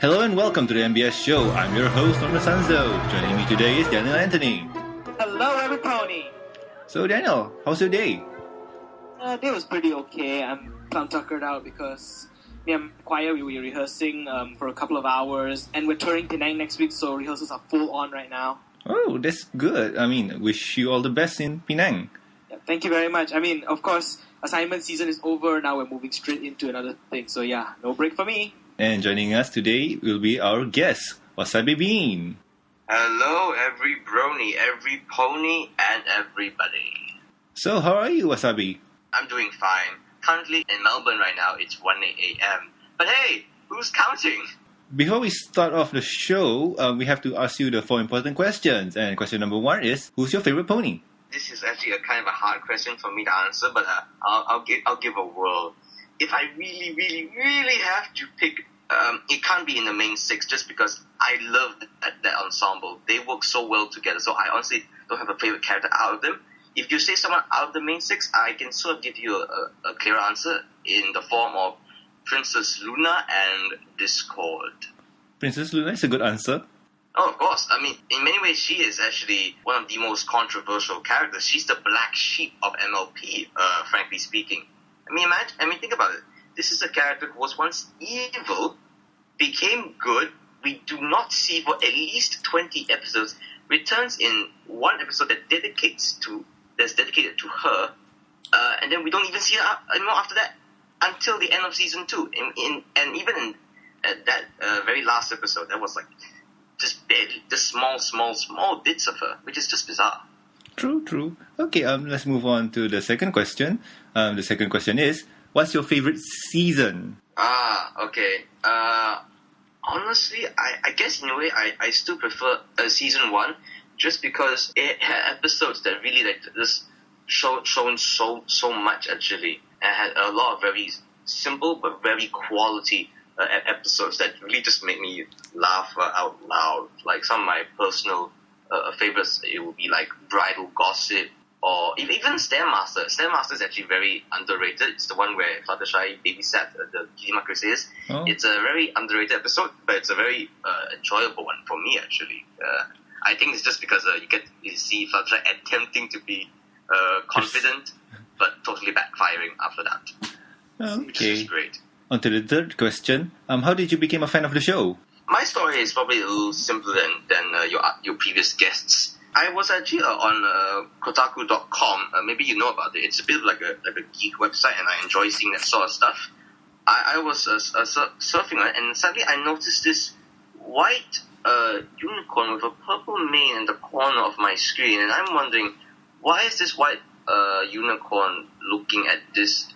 Hello and welcome to the MBS Show. I'm your host, Norman Sanzo. Joining me today is Daniel Anthony. Hello, everybody. So Daniel, how's your day? Day was pretty okay. I'm plum tuckered out because me and choir, we were rehearsing for a couple of hours, and we're touring Penang next week, so rehearsals are full on right now. Oh, that's good. Wish you all the best in Penang. Yeah, thank you very much. Of course, assignment season is over. Now we're moving straight into another thing. So yeah, no break for me. And joining us today will be our guest, Wasabi Bean. Hello, every brony, every pony, and everybody. So, how are you, Wasabi? I'm doing fine. Currently in Melbourne right now, it's 1 a.m. But hey, who's counting? Before we start off the show, we have to ask you the 4 important questions. And question number 1 is, who's your favorite pony? This is actually a kind of a hard question for me to answer, but I'll give a whirl. If I really have to pick, it can't be in the main 6 just because I love that ensemble. They work so well together, so I honestly don't have a favorite character out of them. If you say someone out of the main 6, I can sort of give you a clear answer in the form of Princess Luna and Discord. Princess Luna is a good answer. Oh, of course. In many ways, she is actually one of the most controversial characters. She's the black sheep of MLP, frankly speaking. Think about it. This is a character who was once evil, became good. We do not see for at least 20 episodes. Returns in one episode that's dedicated to her, and then we don't even see her anymore after that until the end of season 2. And even in that very last episode, that was like just barely, just small bits of her, which is just bizarre. True. Okay, let's move on to the second question. The second question is, what's your favorite season? Okay. Honestly, I guess in a way I still prefer season 1, just because it had episodes that really just shown so much actually, and had a lot of very simple but very quality episodes that really just made me laugh out loud. Like some of my personal favorites, it would be like Bridal Gossip, or even Stairmaster. Stairmaster is actually very underrated. It's the one where Flutterguy babysat the Kitty Crusaders. Oh. It's a very underrated episode, but it's a very enjoyable one for me, actually. I think it's just because you get to see Flutterguy attempting to be confident, but totally backfiring after that. Which is just great. On to the third question. How did you become a fan of the show? My story is probably a little simpler than your previous guests. I was actually on Kotaku.com. Maybe you know about it. It's a bit like a geek website, and I enjoy seeing that sort of stuff. I was surfing on it, and suddenly I noticed this white unicorn with a purple mane in the corner of my screen, and I'm wondering, why is this white unicorn looking at this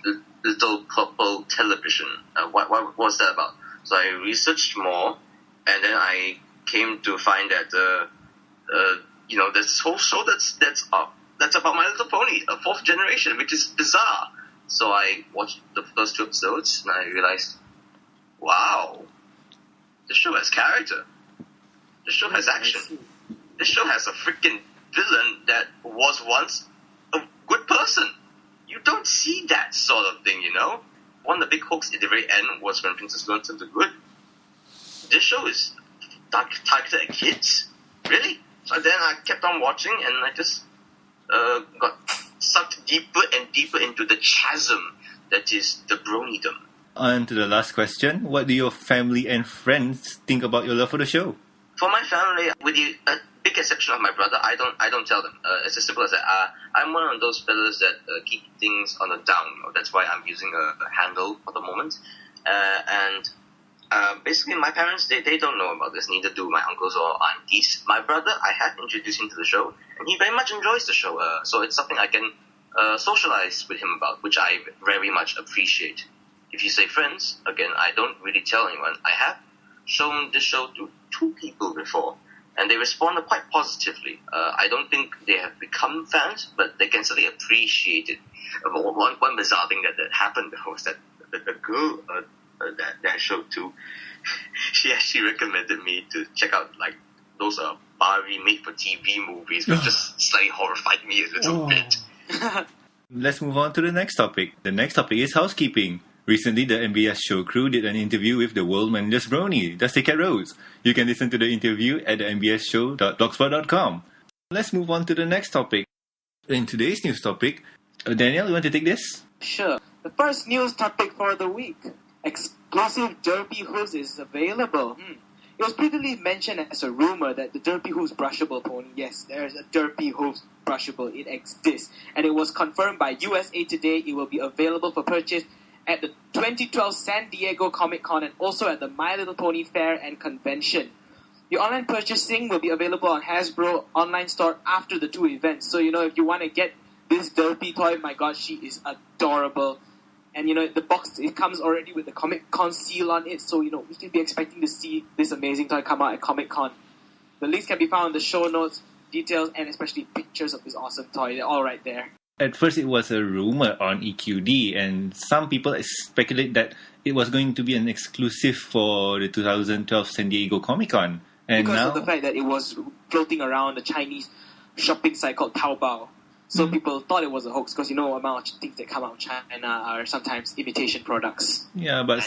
little purple television? What was that about? So I researched more, and then I came to find that this whole show that's about My Little Pony, a 4th generation, which is bizarre. So I watched the first 2 episodes, and I realized, wow, this show has character. This show has action. This show has a freaking villain that was once a good person. You don't see that sort of thing, you know? One of the big hooks at the very end was when Princess Luna turned to good. This show is targeted at kids? Really? So then I kept on watching, and I just got sucked deeper and deeper into the chasm that is the bronydom. On to the last question. What do your family and friends think about your love for the show? For my family, with the big exception of my brother, I don't tell them. It's as simple as that. I'm one of those fellas that keep things on the down. That's why I'm using a handle for the moment. Basically, my parents, they don't know about this, neither do my uncles or aunties. My brother, I have introduced him to the show, and he very much enjoys the show, so it's something I can socialize with him about, which I very much appreciate. If you say friends, again, I don't really tell anyone. I have shown this show to 2 people before, and they responded quite positively. I don't think they have become fans, but they can certainly appreciate it. One bizarre thing that happened was that the girl that show too, she actually recommended me to check out like those Barbie made-for-TV movies, which just slightly horrified me a little bit. Let's move on to the next topic. The next topic is housekeeping. Recently, the MBS Show crew did an interview with the world manager's brony, Dusty Cat Rose. You can listen to the interview at the mbsshow.blogspot.com. Let's move on to the next topic. In today's news topic, Daniel, you want to take this? Sure. The first news topic for the week. Exclusive Derpy Hooves is available. It was previously mentioned as a rumor that the Derpy Hooves brushable pony, yes, there's a Derpy Hooves brushable, it exists. And it was confirmed by USA Today it will be available for purchase at the 2012 San Diego Comic-Con and also at the My Little Pony Fair and Convention. The online purchasing will be available on Hasbro online store after the two events. So, if you want to get this Derpy toy, my god, she is adorable. And, the box, it comes already with the Comic-Con seal on it. So, we can be expecting to see this amazing toy come out at Comic-Con. The links can be found in the show notes, details, and especially pictures of this awesome toy. They're all right there. At first, it was a rumor on EQD, and some people speculate that it was going to be an exclusive for the 2012 San Diego Comic-Con. And because now, of the fact that it was floating around a Chinese shopping site called Taobao. So people thought it was a hoax because the amount of things that come out of China are sometimes imitation products. Yeah, but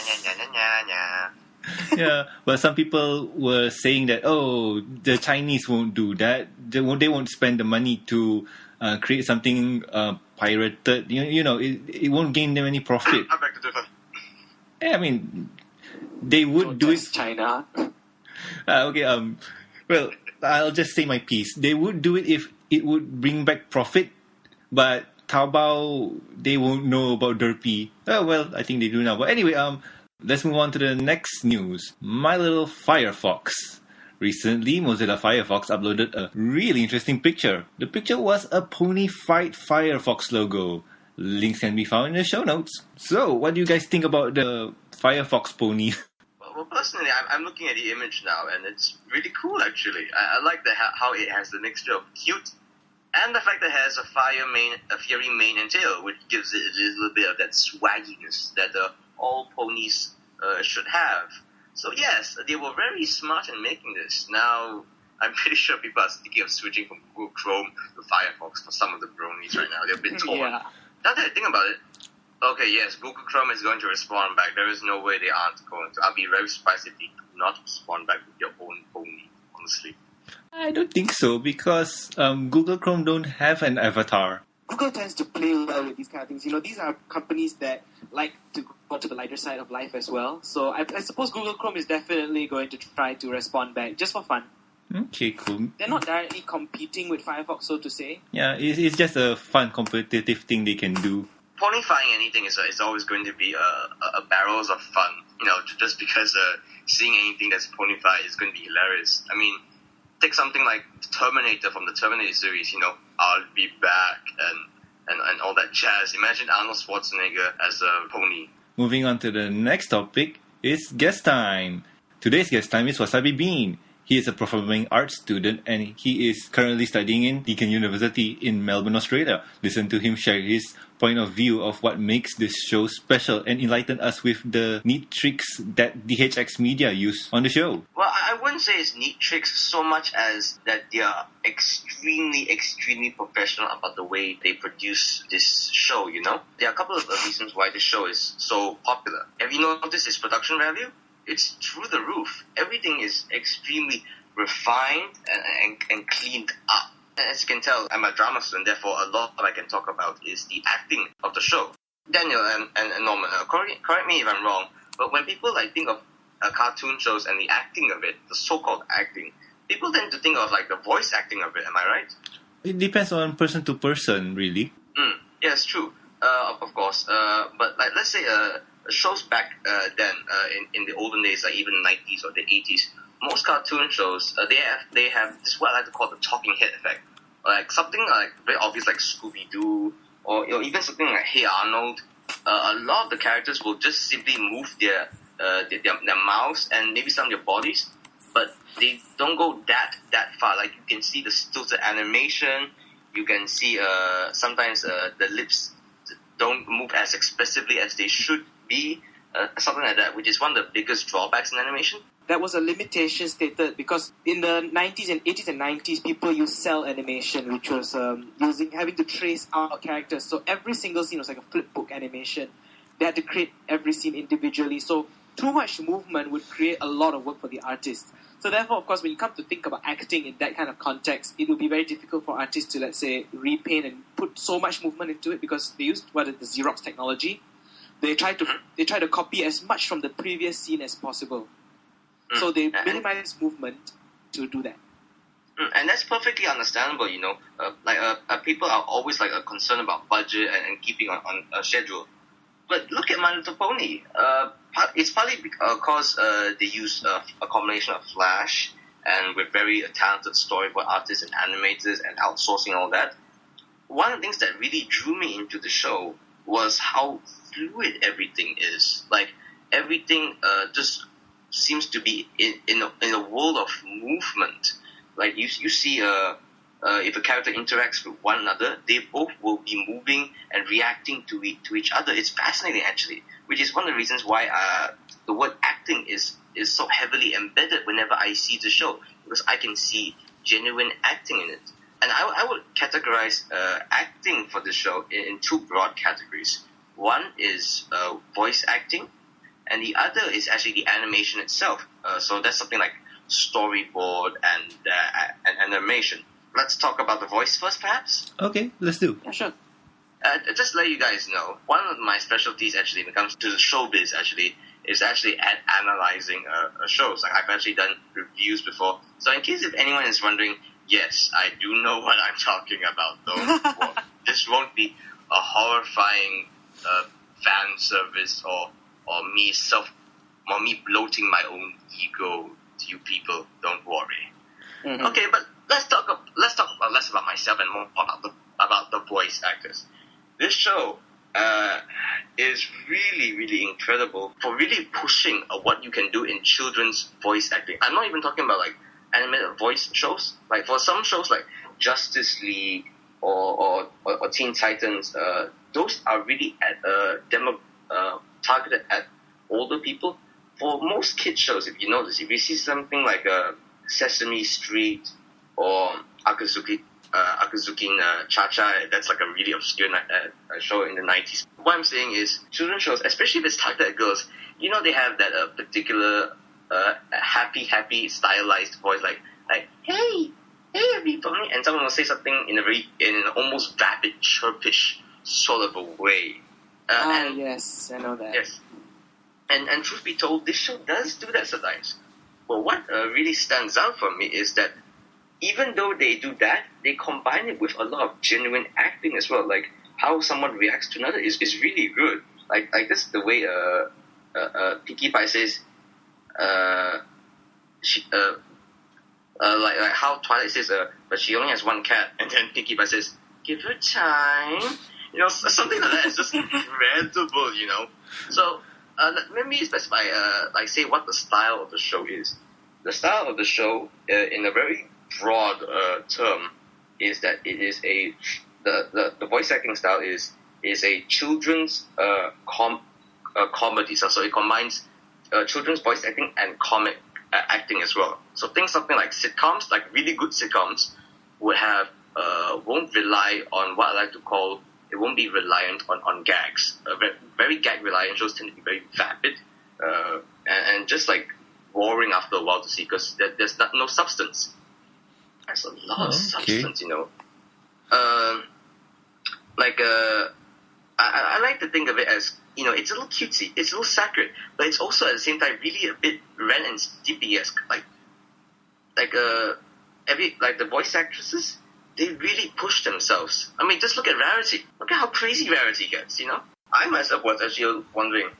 but some people were saying that the Chinese won't do that. They won't spend the money to create something pirated. It won't gain them any profit. I beg to differ. I mean, they would do it. China. Okay. Well, I'll just say my piece. They would do it if it would bring back profit, but Taobao, they won't know about Derpy. Well, I think they do now. But anyway, let's move on to the next news. My Little Firefox. Recently, Mozilla Firefox uploaded a really interesting picture. The picture was a Pony Fight Firefox logo. Links can be found in the show notes. So, what do you guys think about the Firefox pony? Well, personally, I'm looking at the image now, and it's really cool, actually. I like how it has the mixture of cute and the fact that it has a fiery mane and tail, which gives it a little bit of that swagginess that all ponies should have. So yes, they were very smart in making this. Now, I'm pretty sure people are thinking of switching from Google Chrome to Firefox for some of the bronies right now. They're a bit torn. Yeah. Now that I think about it, okay, yes, Google Chrome is going to respond back. There is no way they aren't going to. I'll be very surprised if they do not respond back with your own pony, honestly. I don't think so, because Google Chrome don't have an avatar. Google tends to play well with these kind of things. These are companies that like to go to the lighter side of life as well. So I suppose Google Chrome is definitely going to try to respond back, just for fun. Okay, cool. They're not directly competing with Firefox, so to say. Yeah, it's just a fun competitive thing they can do. Ponifying anything is always going to be a barrels of fun, just because seeing anything that's ponified is going to be hilarious. I mean, take something like Terminator from the Terminator series, I'll be back and all that jazz. Imagine Arnold Schwarzenegger as a pony. Moving on to the next topic is guest time. Today's guest time is Wasabi Bean. He is a performing arts student and he is currently studying in Deakin University in Melbourne, Australia. Listen to him share his point of view of what makes this show special and enlighten us with the neat tricks that DHX Media use on the show. Well, I wouldn't say it's neat tricks so much as that they are extremely, extremely professional about the way they produce this show, There are a couple of reasons why this show is so popular. Have you noticed its production value? It's through the roof. Everything is extremely refined and cleaned up. As you can tell, I'm a drama student, therefore a lot I can talk about is the acting of the show. Daniel and Norman, correct me if I'm wrong, but when people think of cartoon shows and the acting of it, the so-called acting, people tend to think of the voice acting of it, am I right? It depends on person to person, really. Yeah, it's true. Of course. But let's say shows back then, in the olden days, even the 90s or the 80s, most cartoon shows, they have this what I like to call the talking head effect. Something very obvious like Scooby-Doo, or even something like Hey Arnold. A lot of the characters will just simply move their mouths and maybe some of their bodies, but they don't go that far. You can see the stilted animation, you can see sometimes the lips don't move as expressively as they should be, something like that, which is one of the biggest drawbacks in animation. That was a limitation stated because in the 90s and 80s and 90s, people used cell animation, which was having to trace out characters. So every single scene was like a flip book animation. they had to create every scene individually. So too much movement would create a lot of work for the artist. So therefore, of course, when you come to think about acting in that kind of context, it will be very difficult for artists to, let's say, repaint and put so much movement into it because they used the Xerox technology. They try to copy as much from the previous scene as possible. So they minimize movement to do that. And that's perfectly understandable, people are always concerned about budget and keeping on a schedule. But look at My Little Pony. It's partly because they use a combination of Flash and with very talented storyboard artists and animators and outsourcing all that. One of the things that really drew me into the show was how fluid everything is. Like, everything just seems to be in a world of movement. Like, you see if a character interacts with one another, they both will be moving and reacting to each other. It's fascinating, actually, which is one of the reasons why the word acting is so heavily embedded whenever I see the show, because I can see genuine acting in it. And I would categorize acting for the show in two broad categories. One is voice acting, and the other is actually the animation itself. So that's something like storyboard and animation. Let's talk about the voice first, perhaps? Okay, let's do. Yeah, sure. Just to let you guys know, one of my specialties actually when it comes to the showbiz actually is actually at analyzing shows. Like, I've actually done reviews before. So in case if anyone is wondering, yes, I do know what I'm talking about, though. This won't be a horrifying fan service or me bloating my own ego to you people. Don't worry. Mm-hmm. Okay, but let's talk about less about myself and more about the voice actors. This show is really, really incredible for really pushing what you can do in children's voice acting. I'm not even talking about like animated voice shows. Like, for some shows like Justice League or Teen Titans, those are really targeted at older people. For most kids shows, if you notice, if you see something like Sesame Street or Akazuki Cha-Cha, that's like a really obscure show in the 90s. What I'm saying is, children's shows, especially if it's targeted at girls, they have that particular happy stylized voice, like hey everybody, and someone will say something in an almost vapid, chirpish sort of a way. Yes, I know that. Yes. And truth be told, this show does do that sometimes. But what really stands out for me is that even though they do that, they combine it with a lot of genuine acting as well. Like, how someone reacts to another is really good. Like this is the way Pinkie Pie says, like how Twilight says, but she only has one cat, and then Pinkie Pie says, give her time. Something like that is just incredible, So, let me specify, say what the style of the show is. The style of the show, in a very broad term, is that it is the voice acting style is a children's comedy. So it combines children's voice acting and comic acting as well. So something like sitcoms, like really good sitcoms, would have won't rely on what I like to call, it won't be reliant on gags. Very gag reliant shows tend to be very vapid and just like boring after a while to see, because there's no substance. There's a lot of substance, I like to think of it as, it's a little cutesy, it's a little saccharine, but it's also at the same time really a bit Ren and Stimpy-esque. The voice actresses, they really push themselves. I mean, just look at Rarity. Look at how crazy Rarity gets, I myself was actually wondering,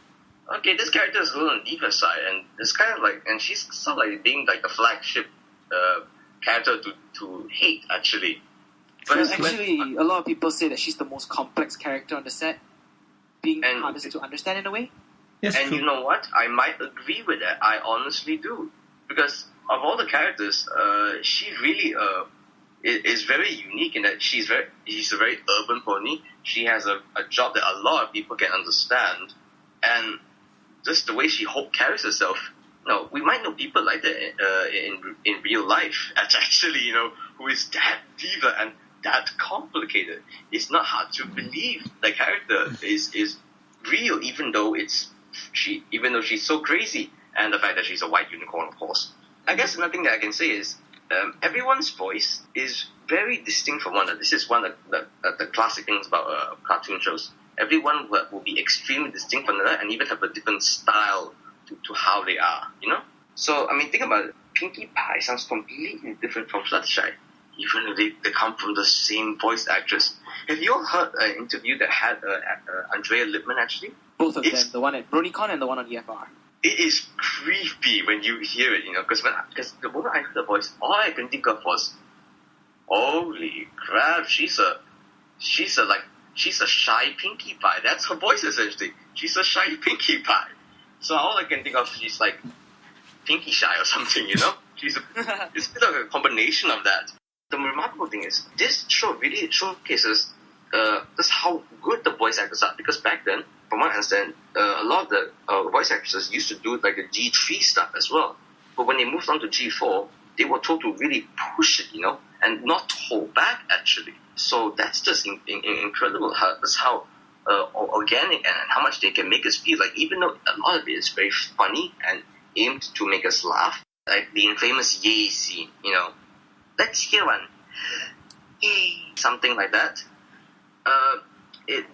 okay, this character is a little on the diva side, and it's kind of like, and she's sort of like being like the flagship character to hate, actually. But actually, a lot of people say that she's the most complex character on the set, being hardest to understand in a way. Yes, and true. You know what? I might agree with that. I honestly do. Because of all the characters, she really is very unique in that she's a very urban pony. She has a job that a lot of people can understand. And just the way she carries herself, we might know people like that in real life. That's actually, who is that diva and that complicated. It's not hard to believe the character is real, even though she's so crazy, and the fact that she's a white unicorn, of course. I guess another thing that I can say is everyone's voice is very distinct from one another. This is one of the classic things about cartoon shows. Everyone will be extremely distinct from another and even have a different style to how they are, you know? So, I mean, think about it. Pinkie Pie sounds completely different from Flutterguy, even though they come from the same voice actress. Have you all heard an interview that had Andrea Lipman, actually? Both of them, the one at BronyCon and the one on EFR. It is creepy when you hear it, you know, because the moment I heard the voice, all I can think of was, holy crap, she's a shy Pinkie Pie. That's her voice, essentially. She's a shy Pinkie Pie. So all I can think of, she's like Pinkie Shy or something, you know? It's a bit of a combination of that. The remarkable thing is, this show really showcases just how good the voice actors are. Because back then, from what I understand, a lot of the voice actors used to do like the G3 stuff as well. But when they moved on to G4, they were told to really push it, you know, and not hold back, actually. So that's just incredible. That's how organic and how much they can make us feel. Like, even though a lot of it is very funny and aimed to make us laugh, like the infamous yay scene, you know, let's hear one, yay, something like that.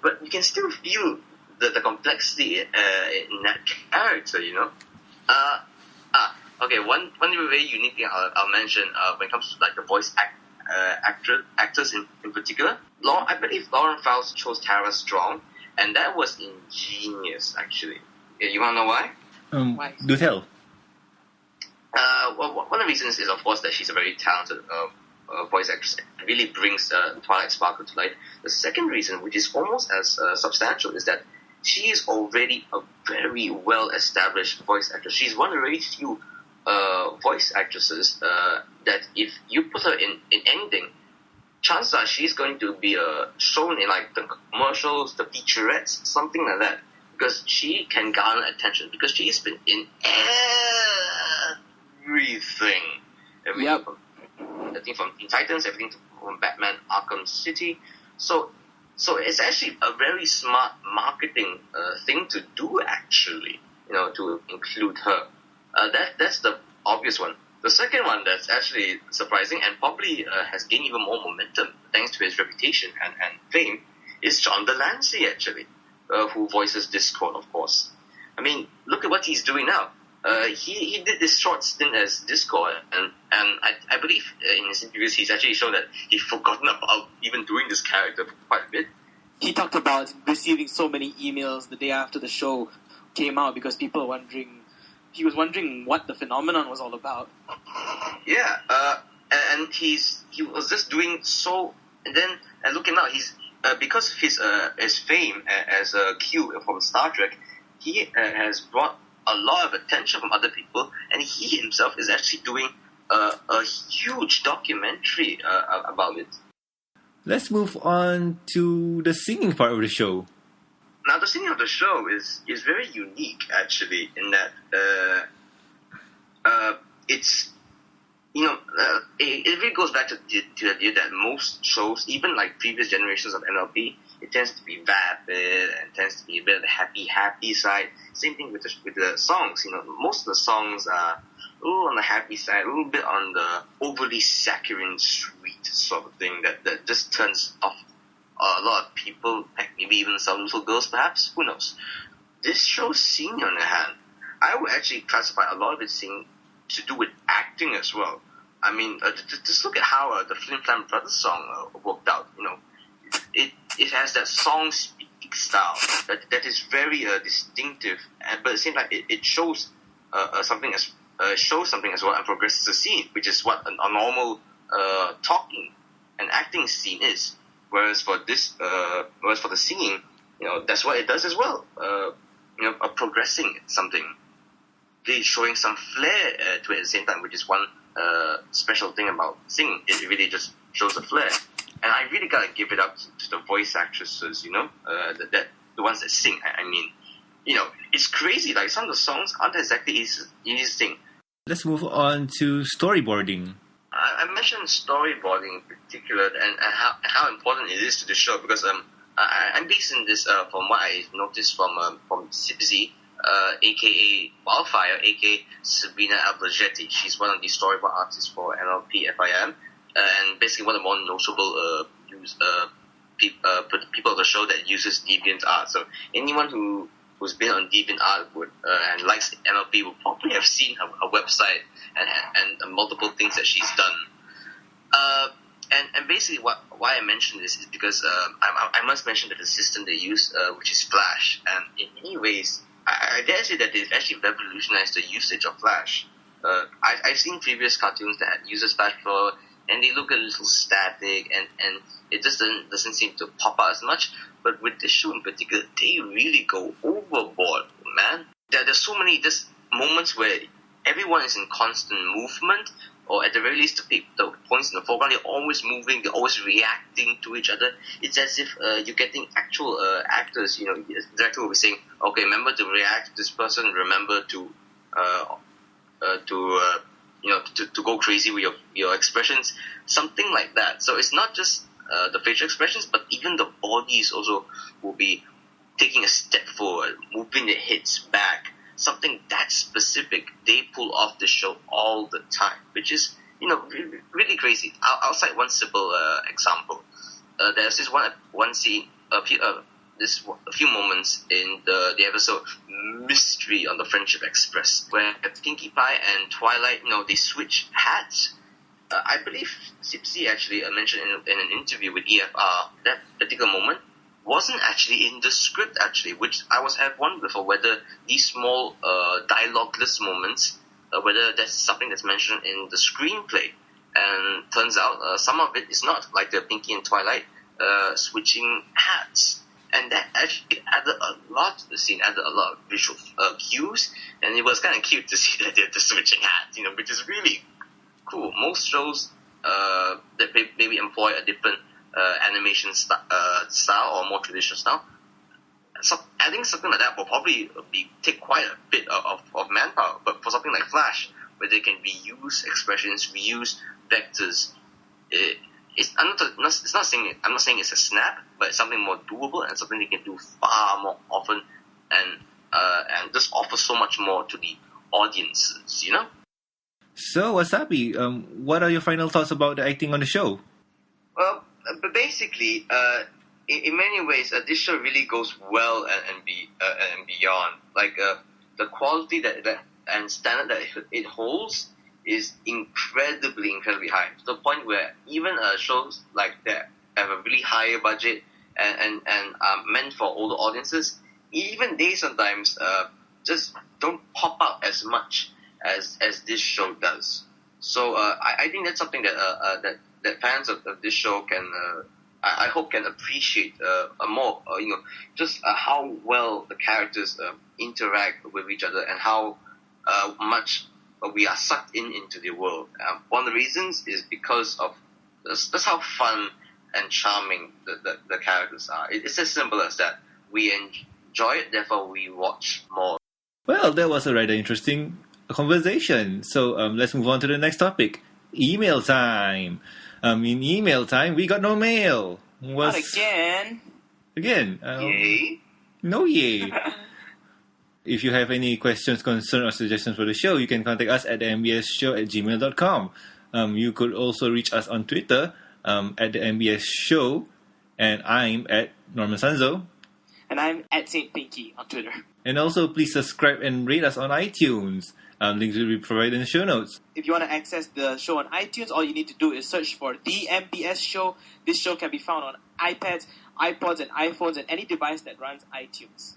But you can still feel the complexity in that character, you know. Okay, one very unique thing I'll mention when it comes to like the voice actors in particular. I believe Lauren Faust chose Tara Strong, and that was ingenious, actually. You want to know why? Why? Do tell. Well, one of the reasons is, of course, that she's a very talented voice actress. It really brings Twilight Sparkle to life. The second reason, which is almost as substantial, is that she is already a very well-established voice actress. She's one of the very few voice actresses that if you put her in anything, chances are she's going to be shown in like the commercials, the featurettes, something like that. Because she can garner attention. Because she's been in everything. Yep. Everything from Teen Titans, everything from Batman Arkham City. So it's actually a very smart marketing thing to do, actually, you know, to include her. That's the obvious one. The second one that's actually surprising and probably has gained even more momentum thanks to his reputation and fame is John Delancey, actually, who voices Discord, of course. I mean, look at what he's doing now. He did this short stint as Discord, and I believe in his interviews he's actually shown that he'd forgotten about even doing this character for quite a bit. He talked about receiving so many emails the day after the show came out because people were wondering. He was wondering what the phenomenon was all about. Yeah, and he was just doing so, and looking now, he's because of his fame as a Q from Star Trek, he has brought a lot of attention from other people, and he himself is actually doing a huge documentary about it. Let's move on to the singing part of the show. Now, the singing of the show is very unique, actually, in that it's, you know, it really goes back to the idea that most shows, even like previous generations of MLP, it tends to be vapid and tends to be a bit of the happy side. Same thing with the songs. You know, most of the songs are a little on the happy side, a little bit on the overly saccharine, sweet sort of thing that just turns off a lot of people, maybe even some little girls perhaps, who knows. This show's singing, on the hand, I would actually classify a lot of it singing to do with acting as well. I mean, just look at how the Flim Flam Brothers song worked out. You know, it has that song speak style that is very distinctive, but at the same time it shows something as well and progresses the scene, which is what a normal talking and acting scene is. Whereas for the singing, you know, that's what it does as well. You know, progressing something, really showing some flair to it at the same time, which is one special thing about singing. It really just shows a flair, and I really gotta give it up to the voice actresses. You know, the ones that sing. I mean, you know, it's crazy. Like some of the songs aren't exactly easy to sing. Let's move on to storyboarding. I mentioned storyboarding in particular and how important it is to the show because I'm basing this from what I noticed from Sipsy, aka Wildfire, aka Sabrina Albergetti. She's one of the storyboard artists for NLP FIM, and basically one of the more notable people of the show that uses DeviantArt. So anyone who's been on DeviantArt and likes NLP will probably have seen her website and multiple things that she's done. And basically why I mention this is because I must mention that the system they use, which is Flash, and in many ways, I dare say that they've actually revolutionized the usage of Flash. I've seen previous cartoons that uses Flash before, and they look a little static, and it just doesn't seem to pop out as much. But with this show in particular, they really go overboard, man. There's so many just moments where everyone is in constant movement, or at the very least, the points in the foreground, they're always moving, they're always reacting to each other. It's as if you're getting actual actors. The director will be saying, "Okay, remember to react to this person. Remember to go crazy with your expressions," something like that. So it's not just the facial expressions, but even the bodies also will be taking a step forward, moving their heads back. Something that specific, they pull off the show all the time, which is really, really crazy. I'll cite one simple example. There's this one scene, a few moments in the episode Mystery on the Friendship Express, where Pinkie Pie and Twilight, they switch hats. I believe Sipsy actually mentioned in an interview with EFR that particular moment wasn't actually in the script, actually, which I have wondered before whether these small dialogueless moments, whether that's something that's mentioned in the screenplay. And turns out some of it is not, like the Pinkie and Twilight switching hats. And that actually added a lot to the scene, added a lot of visual cues, and it was kind of cute to see that they're just switching hats, which is really cool. Most shows that maybe employ a different animation style or more traditional style. So adding something like that will probably take quite a bit of manpower. But for something like Flash, where they can reuse expressions, reuse vectors, I'm not saying it's a snap, but it's something more doable and something they can do far more often, and just offer so much more to the audiences. So Wasabi, what are your final thoughts about the acting on the show? Well, but basically, in many ways, this show really goes well and beyond. Like the quality that and standard that it holds is incredibly high, to the point where even shows like that have a really higher budget and are meant for older audiences, even they sometimes just don't pop out as much as this show does. So I think that's something that fans of this show can, I hope, can appreciate more. Just how well the characters interact with each other and how much we are sucked into the world. One of the reasons is because of that's how fun and charming the characters are. It's as simple as that. We enjoy it, therefore we watch more. Well, that was a rather interesting conversation. So let's move on to the next topic. Email time. In email time, we got no mail. Not again. Again? Yay? No yay. If you have any questions, concerns, or suggestions for the show, you can contact us at mbsshow@gmail.com. You could also reach us on Twitter at the MBS Show, and I'm at Norman Sanzo. And I'm at Saint Pinkie on Twitter. And also, please subscribe and rate us on iTunes. Links will be provided in the show notes. If you want to access the show on iTunes, all you need to do is search for The MBS Show. This show can be found on iPads, iPods, and iPhones, and any device that runs iTunes.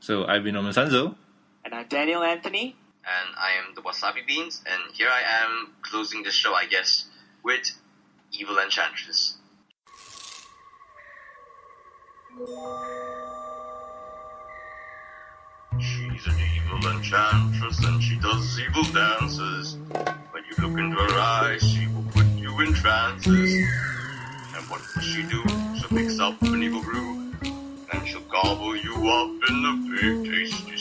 So, I've been Norman Sanzo. And I'm Daniel Anthony. And I am the Wasabi Beans. And here I am closing the show, I guess, with Evil Enchantress. She's an evil enchantress and she does evil dances. When you look into her eyes, she will put you in trances. And what does she do? She'll mix up an evil brew and she'll gobble you up in a big tasty